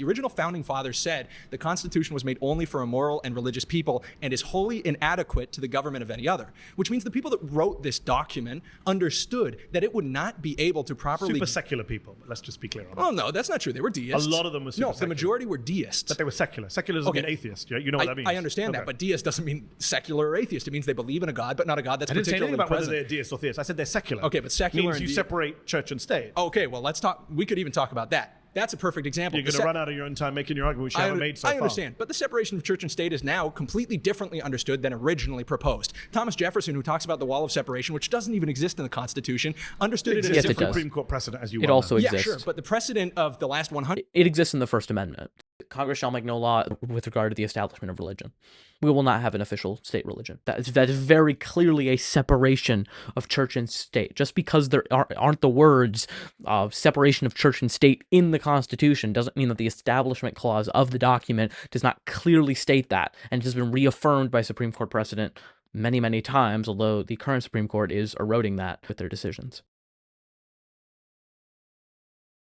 The original founding fathers said the Constitution was made only for a moral and religious people and is wholly inadequate to the government of any other, which means the people that wrote this document understood that it would not be able to properly... Super secular people, but let's just be clear on that. Oh, no, that's not true. They were deists. A lot of them were super No, secular. the majority were deists. But they were secular. Secular doesn't mean atheist. You know what that means. I understand that, but deist doesn't mean secular or atheist. It means they believe in a God, but not a God that's I didn't say particularly anything about present. whether they're deist or theist. I said they're secular. Okay, but secular means you separate church and state. Okay, well, let's talk. We could even talk about that. That's a perfect example. You're going to run out of your own time making your argument, which you haven't made so far. I understand, but the separation of church and state is now completely differently understood than originally proposed. Thomas Jefferson, who talks about the wall of separation, which doesn't even exist in the Constitution, understood it as Yes, if it does. Supreme Court precedent, as you It also yeah, exists. sure, but the precedent of the last 100. It exists in the First Amendment. Congress shall make no law with regard to the establishment of religion. We will not have an official state religion. That is very clearly a separation of church and state. Just because there aren't the words of separation of church and state in the Constitution doesn't mean that the Establishment Clause of the document does not clearly state that, and it has been reaffirmed by Supreme Court precedent many, many times, although the current Supreme Court is eroding that with their decisions.